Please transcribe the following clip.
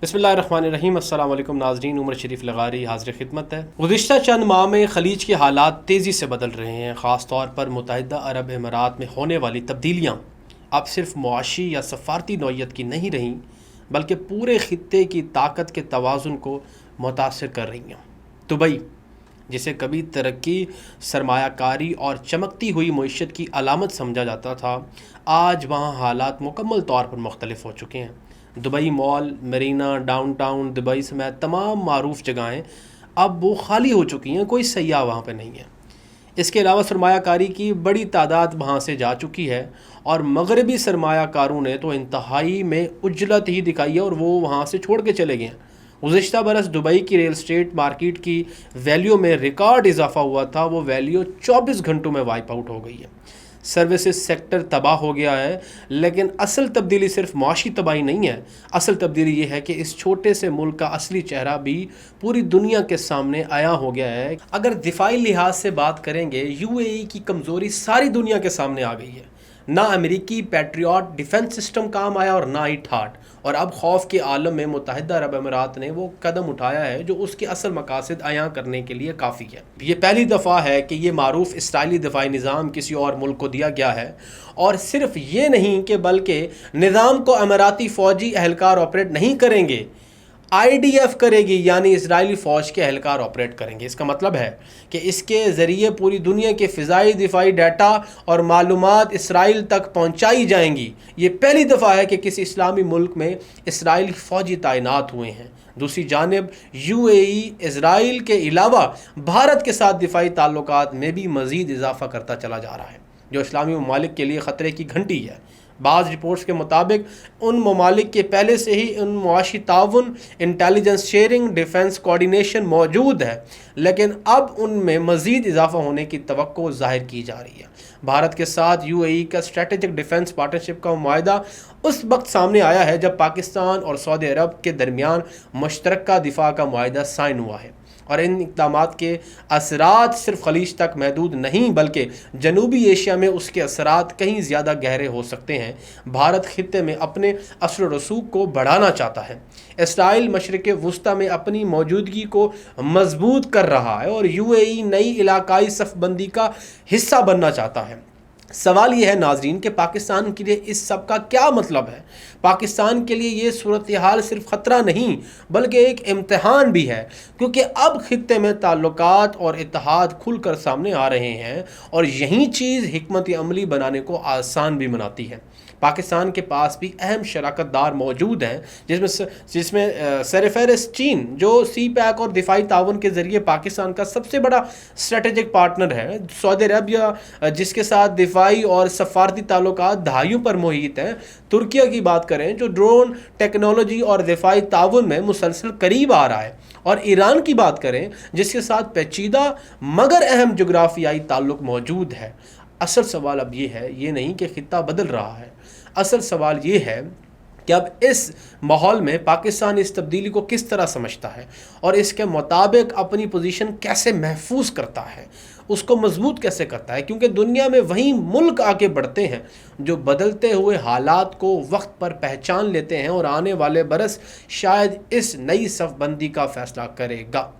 बिस्मिल्लाहिर्रहमानिर्रहीम। अस्सलाम वालेकुम नाज़रीन, उमर शरीफ लगारी हाज़िर खिदमत है। गुज़िश्ता चंद माह में ख़लीज के हालात तेज़ी से बदल रहे हैं। ख़ास तौर पर मुत्तहिदा अरब अमीरात में होने वाली तब्दीलियाँ अब सिर्फ मुआशी या सफ़ारती नौइयत की नहीं रहीं, बल्कि पूरे ख़ित्ते की ताकत के तवाज़ुन को मुतासिर कर रही हैं। दुबई, जिसे कभी तरक्की, सरमायाकारी और चमकती हुई मईशत की अलामत समझा जाता था, आज वहाँ हालात मुकम्मल तौर पर मुख्तलिफ हो चुके हैं। Dubai mall, Marina, downtown Dubai समेत तमाम मारूफ जगहें अब वो खाली हो चुकी हैं, कोई सयाह वहाँ पे नहीं है। इसके अलावा सरमायाकारी की बड़ी तादाद वहाँ से जा चुकी है और मगरबी सरमायाकारों ने तो इंतहाई में उजलत ही दिखाई है और वो वहाँ से छोड़ के चले गए हैं। गुज़िश्ता बरस दुबई की रियल एस्टेट मार्केट की वैल्यू में रिकॉर्ड इजाफा हुआ था, वो वैल्यू 24 घंटों में वाइप आउट हो गई है। सर्विसेज सेक्टर तबाह हो गया है, लेकिन असल तब्दीली सिर्फ माशी तबाही नहीं है। असल तब्दीली ये है कि इस छोटे से मुल्क का असली चेहरा भी पूरी दुनिया के सामने आया हो गया है। अगर दिफाई लिहाज से बात करेंगे, यूएई की कमज़ोरी सारी दुनिया के सामने आ गई है। ना अमेरिकी पैट्रियट डिफेंस सिस्टम काम आया और ना ही ठाट, और अब खौफ के आलम में मुत्तहिदा अरब अमीरात ने वो कदम उठाया है जो उसके असल मकासद आया करने के लिए काफ़ी है। ये पहली दफ़ा है कि ये मारूफ इसराइली दफाई निज़ाम किसी और मुल्क को दिया गया है, और सिर्फ ये नहीं कि बल्कि निज़ाम को अमीराती फ़ौजी एहलकार ऑपरेट नहीं करेंगे, आईडीएफ करेगी, यानी इजरायली फ़ौज के एहलकार ऑपरेट करेंगे। इसका मतलब है कि इसके ज़रिए पूरी दुनिया के फ़िज़ाई दिफाई डाटा और मालूमात इसराइल तक पहुँचाई जाएंगी। ये पहली दफ़ा है कि किसी इस्लामी मुल्क में इसराइली फ़ौजी तैनात हुए हैं। दूसरी जानिब यूएई इसराइल के अलावा भारत के साथ दिफाई ताल्लुकात में भी मज़ीद इजाफ़ा करता चला जा रहा है, जो इस्लामी ममालिक के लिए ख़तरे की घंटी है। बाज़ रिपोर्ट्स के मुताबिक उन ममालिक के पहले से ही उन मुआशी ताउन, इंटेलिजेंस शेयरिंग, डिफेंस कोऑर्डिनेशन मौजूद है, लेकिन अब उनमें मज़ीद इजाफा होने की तवक्को ज़ाहिर की जा रही है। भारत के साथ यूएई का स्ट्रेटेजिक डिफेंस पार्टनरशिप का मुआहदा उस वक्त सामने आया है जब पाकिस्तान और सऊदी अरब के दरमियान मुश्तरका दिफा का मुआहदा साइन हुआ है, और इन इक़दामात के असरात सिर्फ खलीज तक महदूद नहीं बल्कि जनूबी एशिया में उसके असरात कहीं ज़्यादा गहरे हो सकते हैं। भारत खित्ते में अपने असर व रसूख को बढ़ाना चाहता है, इसराइल मशरिक़ वुस्ता में अपनी मौजूदगी को मजबूत कर रहा है और यूएई नई इलाकाई सफ़बंदी का हिस्सा बनना चाहता है। सवाल यह है नाजरीन कि पाकिस्तान के लिए इस सब का क्या मतलब है। पाकिस्तान के लिए ये सूरत हाल सिर्फ ख़तरा नहीं बल्कि एक इम्तहान भी है, क्योंकि अब खित्ते में ताल्लुकात और इत्तेहाद खुलकर सामने आ रहे हैं, और यही चीज़ हिकमत अमली बनाने को आसान भी बनाती है। पाकिस्तान के पास भी अहम शराकतदार मौजूद हैं, जिसमें सरफहरिस्त चीन, जो सी पैक और दिफाई ताउन के ज़रिए पाकिस्तान का सबसे बड़ा स्ट्रेटेजिक पार्टनर है, सऊदी अरब जिसके साथ दिफाई और सफारती ताल्लुकात दहाइयों पर मुहित हैं, तुर्किया की बात करें जो ड्रोन टेक्नोलॉजी और दिफाई ताउन में मुसलसल करीब आ रहा है, और ईरान की बात करें जिसके साथ पेचीदा मगर अहम जोग्राफियाई ताल्लुक मौजूद है। असल सवाल अब ये है, ये नहीं कि खित्ता बदल रहा है, असल सवाल ये है कि अब इस माहौल में पाकिस्तान इस तब्दीली को किस तरह समझता है और इसके मुताबिक अपनी पोजीशन कैसे महफूज करता है, उसको मजबूत कैसे करता है, क्योंकि दुनिया में वही मुल्क आगे बढ़ते हैं जो बदलते हुए हालात को वक्त पर पहचान लेते हैं और आने वाले बरस शायद इस नई सफ़बंदी का फ़ैसला करेगा।